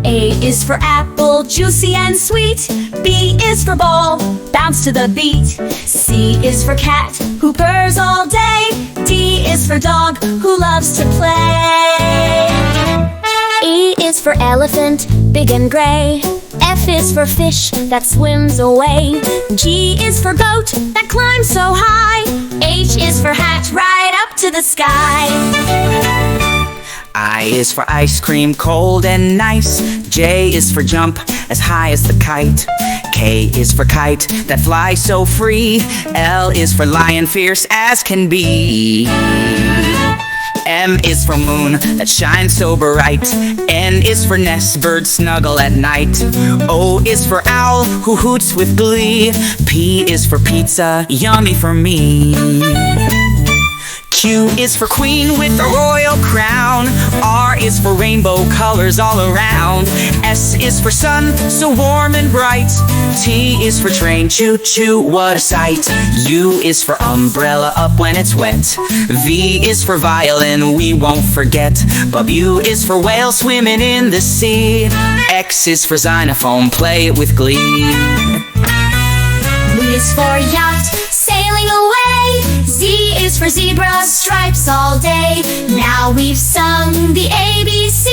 A is for apple, juicy and sweet. B is for ball, bounce to the beat. C is for cat, who purrs all day. D is for dog, who loves to play. E is for elephant, big and gray. F is for fish that swims away. G is for goat that climbs so high. H is for hat, right up to the sky. I is for ice cream, cold and nice. J is for jump, as high as the kite. K is for kite that flies so free. L is for lion, fierce as can be. M is for moon that shines so bright. N is for nest, birds snuggle at night. O is for owl who hoots with glee. P is for pizza, yummy for me. Q is for queen with a royal crown. R is for rainbow colors all around. S is for sun, so warm and bright. T is for train, choo-choo, what a sight. U is for umbrella up when it's wet. V is for violin, we won't forget. W is for whale swimming in the sea. X is for xylophone, play it with glee. Z is for yacht, sailing away. Z is for zebra, stripes all day. Now we've sung the ABC.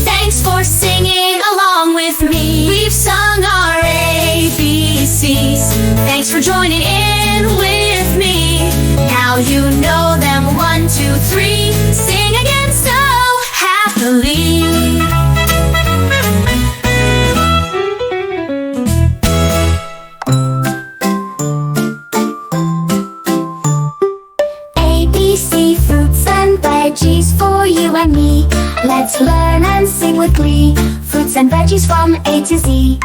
Thanks for singing along with me. We've sung our ABCs. Thanks for joining in with me. Now you know them, 1, 2, 3. Sing again so happily. Veggies for you and me. Let's learn and sing with glee. Fruits and veggies from A to Z.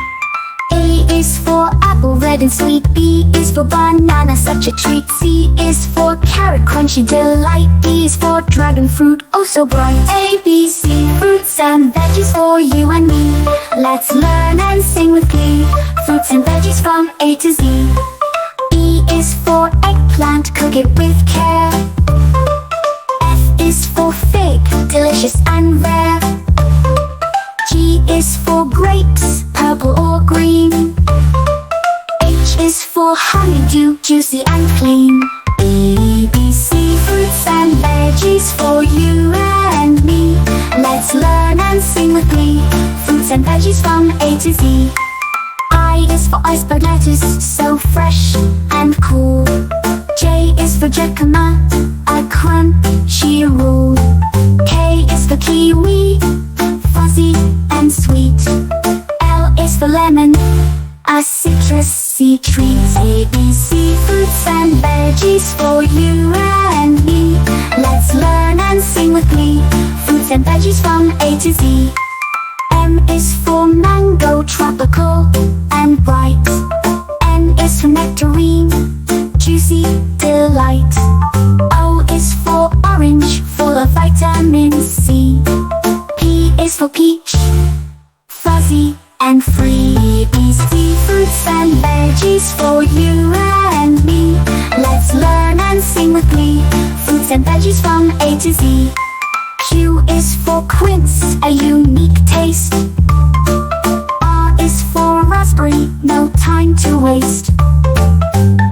A is for apple, red and sweet. B is for banana, such a treat. C is for carrot, crunchy delight. D is for dragon fruit, oh so bright. A, B, C, fruits and veggies for you and me. Let's learn and sing with glee. Fruits and veggies from A to Z. E is for eggplant, cook it with care. Is for fig, delicious and rare. G is for grapes, purple or green. H is for honeydew, juicy and clean. A, B, C, fruits and veggies for you and me. Let's learn and sing with glee. Fruits and veggies from A to Z. I is for iceberg lettuce, so fresh and cool. J is for jicama, a crunchy roll. K is for kiwi, fuzzy and sweet. L is for lemon, a citrusy treat. A, B, C, fruits and veggies for you and me. Let's learn and sing with glee. Fruits and veggies from A to Z. M is for mango, tropical and bright. N is for nectarine, juicy delight. O is for orange, full of vitamin C. P is for peach, fuzzy and free. A, B, C, fruits and veggies for you and me. Let's learn and sing with glee. Fruits and veggies from A to Z. Q is for quince, a unique taste. R is for raspberry, no time to waste.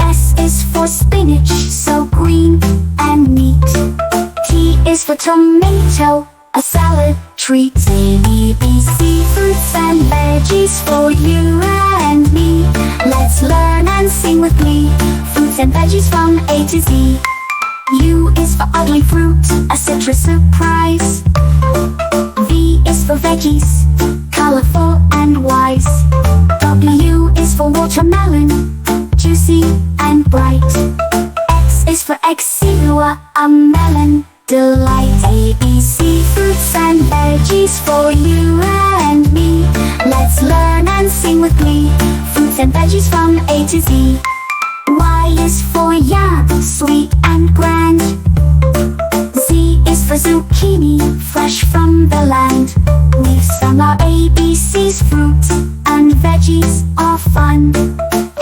S is for spinach, so green and neat. T is for tomato, a salad treat. A, B, C, fruits and veggies for you and me. Let's learn and sing with glee. Fruits and veggies from A to Z. U is for ugly fruit, a citrus surprise. V is for veggies, colorful and wise. W is for watermelon, juicy and bright. X is for exilua, a melon delight. A, B, C, fruits and veggies for you and me. Let's learn and sing with glee. Fruits and veggies from A to Z. Y is for yam, sweet and grand. Z is for zucchini, fresh from the land. We've sung our ABCs, fruits and veggies are fun,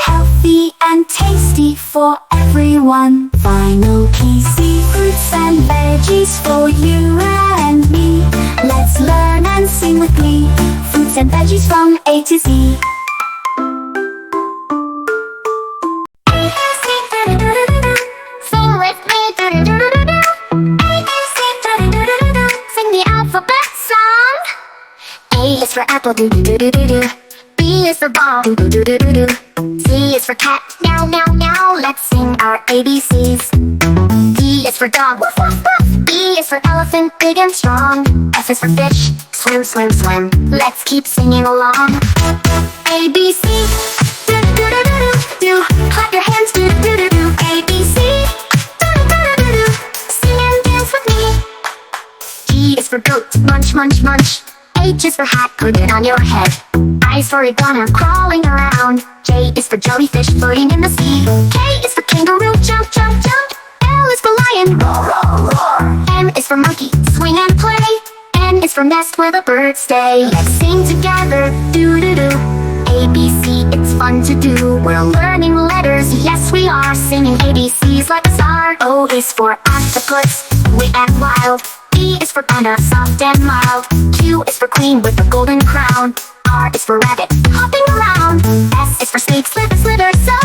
healthy and tasty for everyone. Final key, C, fruits and veggies for you and me. Let's learn and sing with glee. Fruits and veggies from A to Z. Sing with me, do-do-do-do-do. ABC, do-do-do-do-do. Sing the alphabet song. A is for apple, do-do-do-do-do. B is for ball, do-do-do-do-do. C is for cat, meow, meow, meow. Let's sing our ABCs. D is for dog, woof, woof, woof. E is for elephant, big and strong. F is for fish, swim, swim, swim. Let's keep singing along. ABC, do-do-do-do-do. Clap your hands, do-do-do-do-do. ABC, do-do-do-do-do. Sing and dance with me. G is for goat, munch, munch, munch. H is for hat, put it on your head. I is for iguana, crawling around. J is for jellyfish, floating in the sea. K is for kangaroo, jump, jump, jump. L is for lion, roar, roar, roar. M is for monkey, swing and play. N is for nest where the birds stay. Let's sing together, do-do-do. ABC, it's fun to do. We're learning letters, yes we are. Singing ABCs like a star. O is for octopus, wet and wild. P is for panda, soft and mild. Q is for queen with a golden crown. R is for rabbit, hopping around. S is for snake, slither, slither, so.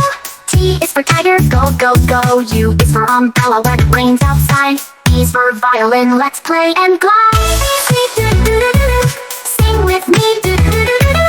T is for tiger, go, go, go. U is for umbrella when it rains outside. V is for violin, let's play and glide. ABC, do-do-do-do-do. Sing with me, do-do-do-do-do.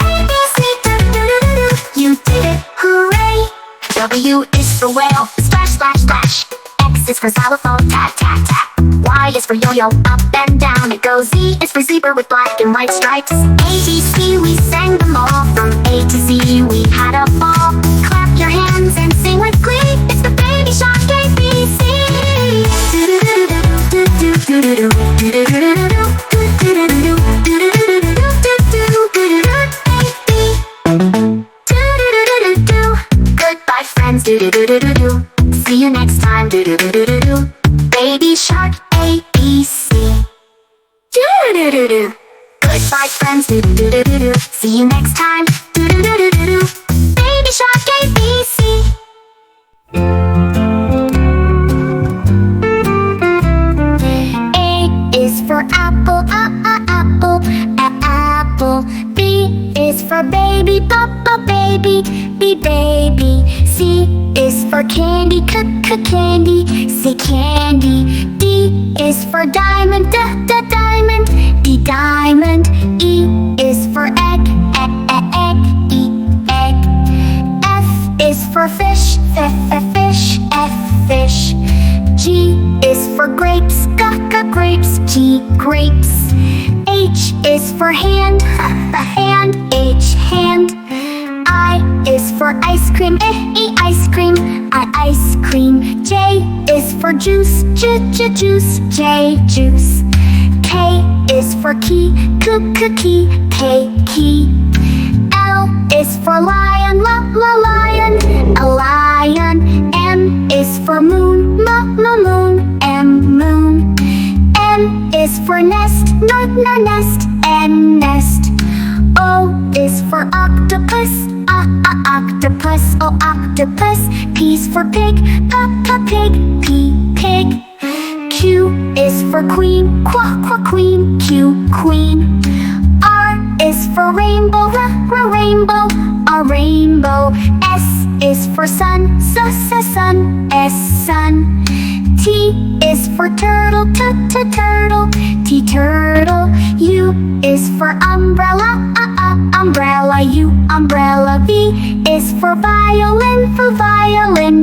ABC, do-do-do-do-do. You did it, hooray. W is for whale, splash, splash, splash. X is for xylophone, tap, tap, tap. Y is for yo-yo, up and down it goes. Z is for zebra with black and white stripes. ABC, we sang them all. From A to Z, we had a ball. Clap your hands and sing with glee. It's the Baby Shark ABC. Goodbye, friends. See you next time. Baby Shark ABC. Do-do-do-do-do. Goodbye, friends. Do-do-do-do-do. See you next time. Do-do-do-do-do. Baby Shark ABC. A is for apple, apple, apple. B is for baby, baby, baby. C is for candy, candy, say candy. D is for diamond, diamond, D diamond. E is for egg, egg, E egg. F is for fish, fish, F fish. G is for grapes, grapes, G grapes. H is for hand, hand, H hand. I is for ice cream, ice cream, ice cream. J is for juice, juice, J juice. K is for key, key, K key. L is for lion, lion, a lion. M is for moon, moon, M moon. N is for nest, nest, N nest. O is for octopus, octopus, oh octopus. P is for pig, pig, P pig. Q is for queen, queen, Q queen. R is for rainbow, rainbow, a rainbow. S is for sun, sun, S sun. T is for turtle, turtle, T turtle. U is for umbrella, umbrella, U umbrella. V is for violin,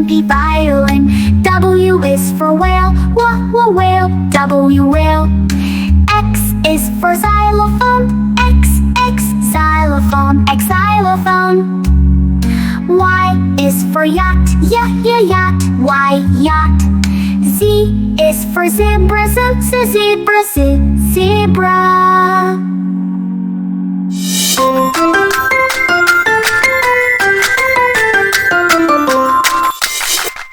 V violin. W is for whale, whale, W whale. X is for xylophone, X xylophone, X xylophone. Y is for yacht, yacht, Y yacht. Z is for zebra, zebra, zebra.